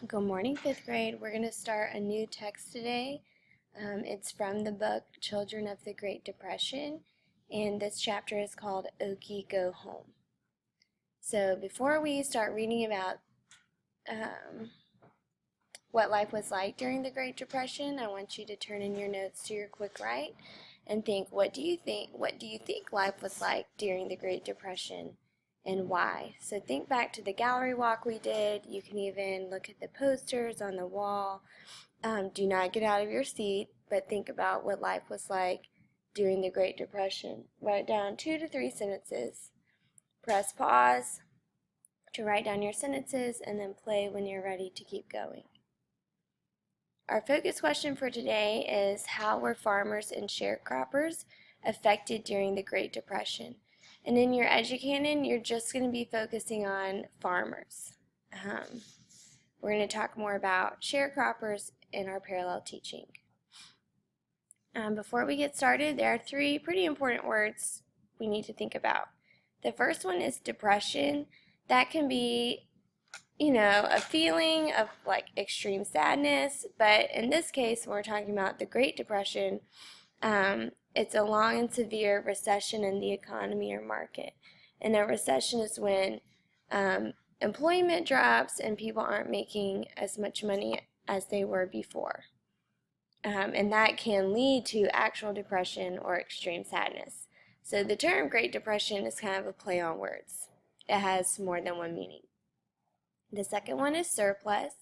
Good morning, fifth grade. We're going to start a new text today. It's from the book Children of the Great Depression, and this chapter is called Okie Go Home. So before we start reading about what life was like during the Great Depression, I want you to turn in your notes to your quick write and think, what do you think life was like during the Great Depression? And why? So think back to the gallery walk we did. You can even look at the posters on the wall. Do not get out of your seat, but think about what life was like during the Great Depression. Write down 2 to 3 sentences. Press pause to write down your sentences and then play when you're ready to keep going. Our focus question for today is, how were farmers and sharecroppers affected during the Great Depression? And in your educating, you're just going to be focusing on farmers. We're going to talk more about sharecroppers in our parallel teaching. Before we get started, there are 3 pretty important words we need to think about. The first one is depression. That can be, a feeling of like extreme sadness, but in this case, when we're talking about the Great Depression, it's a long and severe recession in the economy or market. And a recession is when employment drops and people aren't making as much money as they were before. And that can lead to actual depression or extreme sadness. So the term Great Depression is kind of a play on words. It has more than one meaning. The second one is surplus.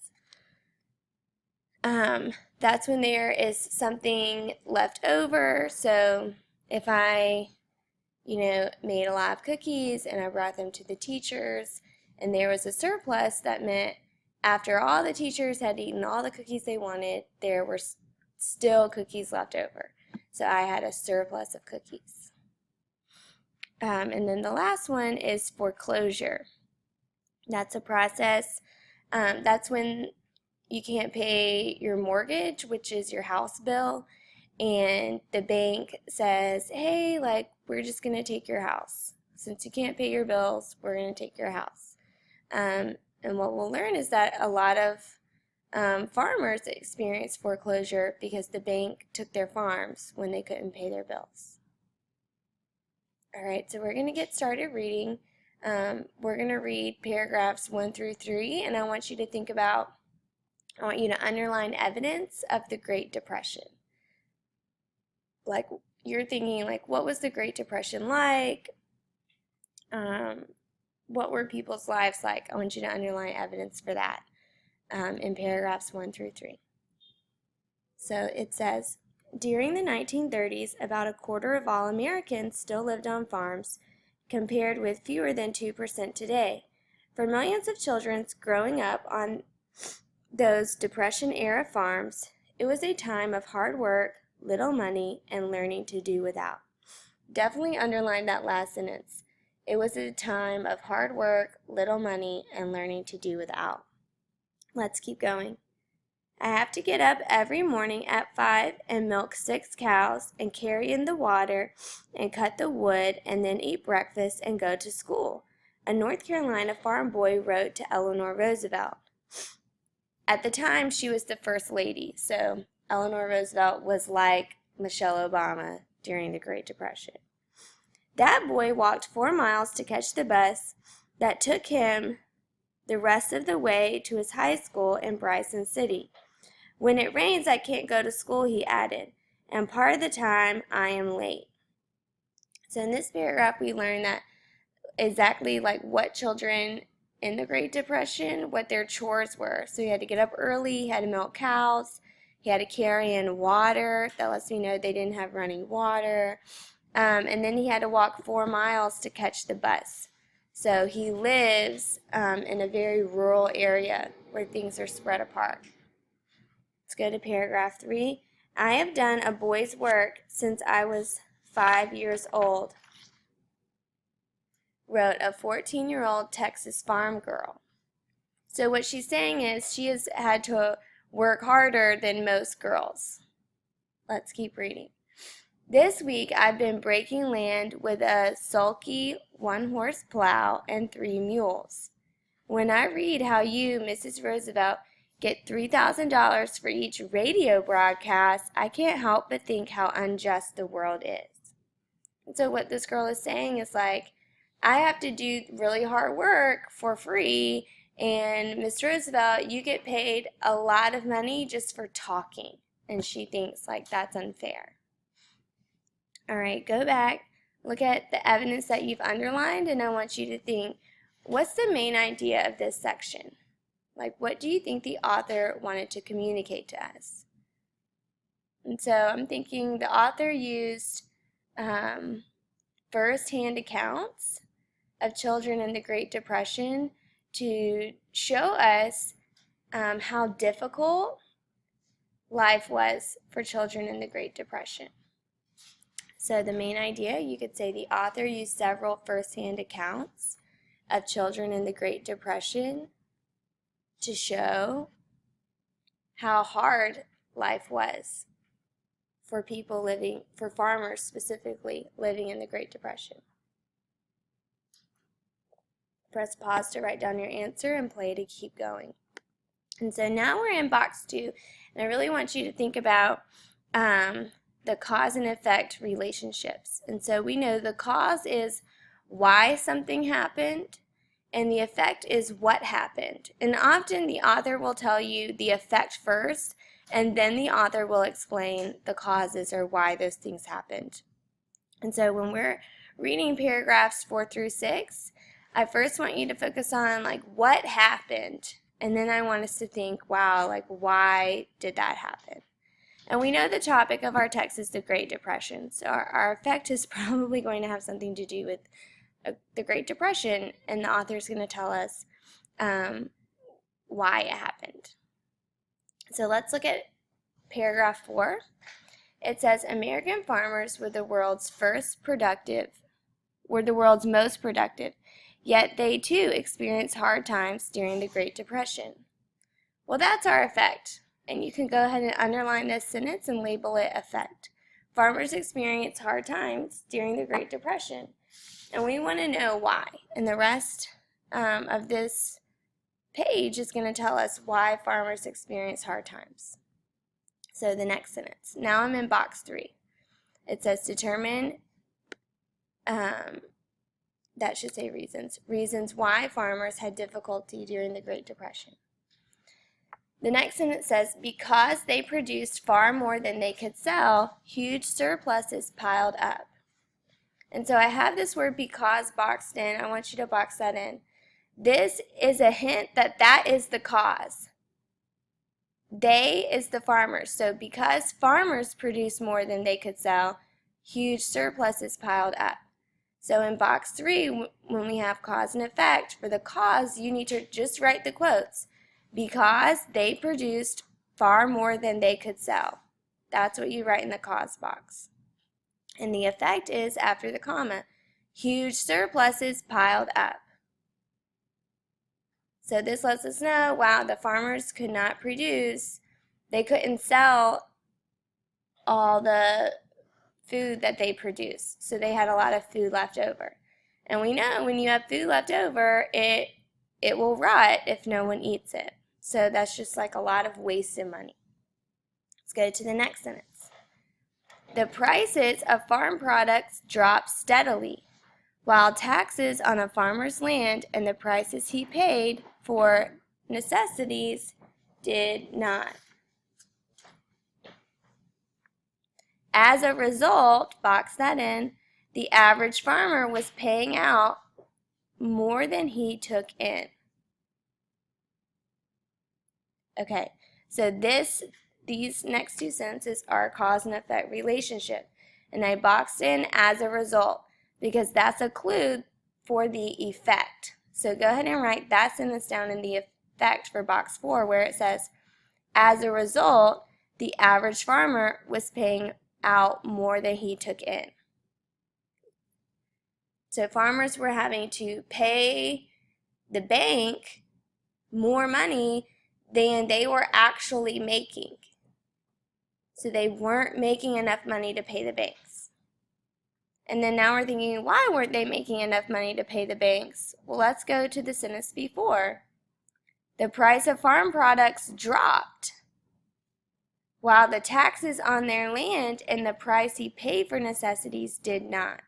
That's when there is something left over. So if I, made a lot of cookies and I brought them to the teachers and there was a surplus, that meant after all the teachers had eaten all the cookies they wanted, there were still cookies left over. So I had a surplus of cookies. And then the last one is foreclosure. That's a process. That's when you can't pay your mortgage, which is your house bill, and the bank says, hey, we're just going to take your house. Since you can't pay your bills, we're going to take your house. And what we'll learn is that a lot of farmers experience foreclosure because the bank took their farms when they couldn't pay their bills. All right, so we're going to get started reading. We're going to read paragraphs 1 through 3, and I want you to underline evidence of the Great Depression. Like, you're thinking, what was the Great Depression like? What were people's lives like? I want you to underline evidence for that in paragraphs 1 through 3. So it says, during the 1930s, about a quarter of all Americans still lived on farms, compared with fewer than 2% today. For millions of children growing up on those Depression-era farms, it was a time of hard work, little money, and learning to do without. Definitely underline that last sentence. It was a time of hard work, little money, and learning to do without. Let's keep going. I have to get up every morning at 5 and milk 6 cows and carry in the water and cut the wood and then eat breakfast and go to school, a North Carolina farm boy wrote to Eleanor Roosevelt. At the time, she was the First Lady, so Eleanor Roosevelt was like Michelle Obama during the Great Depression. That boy walked 4 miles to catch the bus that took him the rest of the way to his high school in Bryson City. When it rains, I can't go to school, he added, and part of the time I am late. So in this paragraph, we learn that exactly what children in the Great Depression, what their chores were. So he had to get up early, he had to milk cows, he had to carry in water. That lets me know they didn't have running water. And then he had to walk 4 miles to catch the bus. So he lives in a very rural area where things are spread apart. Let's go to paragraph 3. I have done a boy's work since I was 5 years old, wrote a 14-year-old Texas farm girl. So what she's saying is she has had to work harder than most girls. Let's keep reading. This week I've been breaking land with a sulky 1-horse plow and 3 mules. When I read how you, Mrs. Roosevelt, get $3,000 for each radio broadcast, I can't help but think how unjust the world is. And so what this girl is saying is like, I have to do really hard work for free, and Miss Roosevelt, you get paid a lot of money just for talking. And she thinks like that's unfair. All right, go back, look at the evidence that you've underlined, and I want you to think, what's the main idea of this section? Like, what do you think the author wanted to communicate to us? And so I'm thinking the author used first-hand accounts of children in the Great Depression to show us how difficult life was for children in the Great Depression. So the main idea, you could say the author used several first-hand accounts of children in the Great Depression to show how hard life was for people living, for farmers specifically, living in the Great Depression. Press pause to write down your answer and play to keep going. And so now we're in box 2, and I really want you to think about the cause and effect relationships. And so we know the cause is why something happened, and the effect is what happened. And often the author will tell you the effect first, and then the author will explain the causes or why those things happened. And so when we're reading paragraphs 4 through 6, I first want you to focus on like what happened, and then I want us to think, wow, like why did that happen? And we know the topic of our text is the Great Depression, so our effect is probably going to have something to do with the Great Depression, and the author is going to tell us why it happened. So let's look at paragraph 4. It says, American farmers were the world's most productive, yet they too experienced hard times during the Great Depression. Well, that's our effect, and you can go ahead and underline this sentence and label it effect. Farmers experienced hard times during the Great Depression. And we want to know why. And the rest of this page is going to tell us why farmers experience hard times. So the next sentence. Now I'm in box 3. It says determine, that should say reasons. Reasons why farmers had difficulty during the Great Depression. The next sentence says, because they produced far more than they could sell, huge surpluses piled up. And so I have this word because boxed in. I want you to box that in. This is a hint that that is the cause. They is the farmers. So because farmers produced more than they could sell, huge surpluses piled up. So in box 3, when we have cause and effect, for the cause, you need to just write the quotes. Because they produced far more than they could sell. That's what you write in the cause box. And the effect is, after the comma, huge surpluses piled up. So this lets us know, wow, the farmers could not produce, they couldn't sell all the food that they produced. So they had a lot of food left over. And we know when you have food left over, it will rot if no one eats it. So that's just like a lot of wasted money. Let's go to the next sentence. The prices of farm products dropped steadily, while taxes on a farmer's land and the prices he paid for necessities did not. As a result, box that in, the average farmer was paying out more than he took in. Okay, so these next two sentences are a cause and effect relationship. And I boxed in as a result because that's a clue for the effect. So go ahead and write that sentence down in the effect for box 4 where it says, as a result, the average farmer was paying out more than he took in. So farmers were having to pay the bank more money than they were actually making. So they weren't making enough money to pay the banks. And then now we're thinking, why weren't they making enough money to pay the banks? Well, let's go to the sentence before. The price of farm products dropped, while the taxes on their land and the price he paid for necessities did not.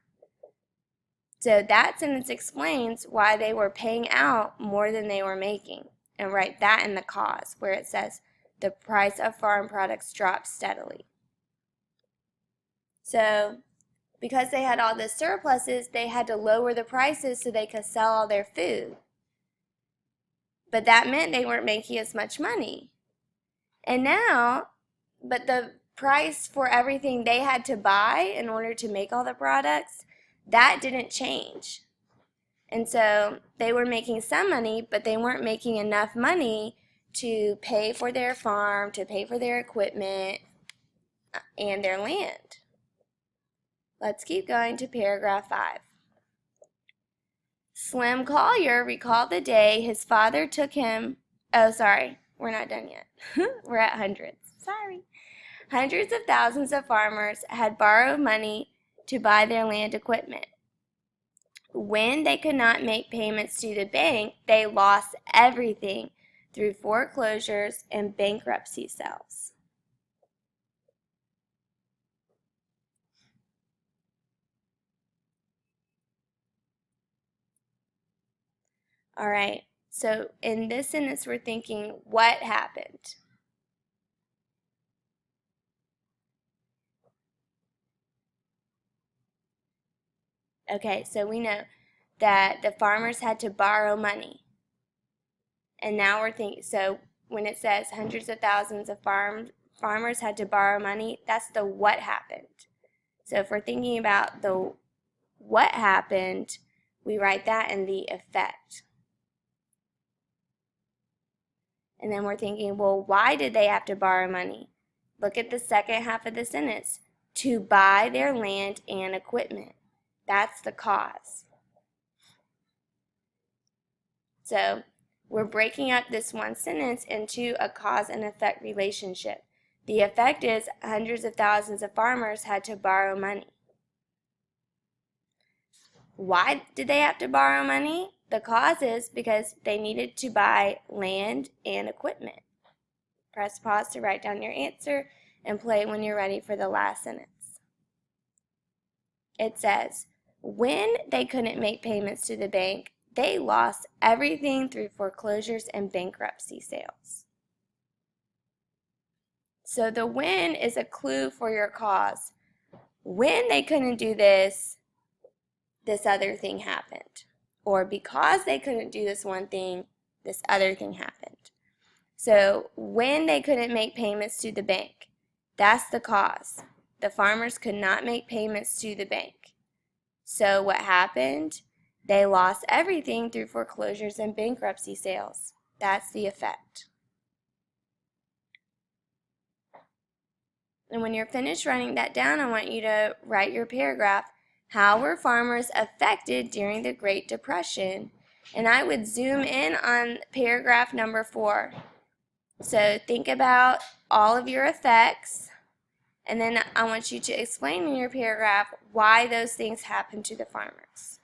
So that sentence explains why they were paying out more than they were making. And write that in the cause, where it says the price of farm products dropped steadily. So because they had all the surpluses, they had to lower the prices so they could sell all their food. But that meant they weren't making as much money. And now, but the price for everything they had to buy in order to make all the products, that didn't change. And so they were making some money, but they weren't making enough money to pay for their farm, to pay for their equipment, and their land. Let's keep going to paragraph 5. Slim Collier recalled the day his father took him. Oh, sorry, we're not done yet. We're at hundreds. Sorry. Hundreds of thousands of farmers had borrowed money to buy their land equipment. When they could not make payments to the bank, they lost everything through foreclosures and bankruptcy sales. All right, so in this sentence, we're thinking, what happened? Okay, so we know that the farmers had to borrow money. And now we're thinking, so when it says hundreds of thousands of farmers had to borrow money, that's the what happened. So if we're thinking about the what happened, we write that in the effect. And then we're thinking, well, why did they have to borrow money? Look at the second half of the sentence. To buy their land and equipment. That's the cause. So we're breaking up this one sentence into a cause and effect relationship. The effect is hundreds of thousands of farmers had to borrow money. Why did they have to borrow money? The cause is because they needed to buy land and equipment. Press pause to write down your answer and play when you're ready for the last sentence. It says, when they couldn't make payments to the bank, they lost everything through foreclosures and bankruptcy sales. So the when is a clue for your cause. When they couldn't do this, this other thing happened. Or because they couldn't do this one thing, this other thing happened. So when they couldn't make payments to the bank, that's the cause. The farmers could not make payments to the bank. So what happened? They lost everything through foreclosures and bankruptcy sales. That's the effect. And when you're finished writing that down, I want you to write your paragraph. How were farmers affected during the Great Depression? And I would zoom in on paragraph number 4. So think about all of your effects, and then I want you to explain in your paragraph why those things happened to the farmers.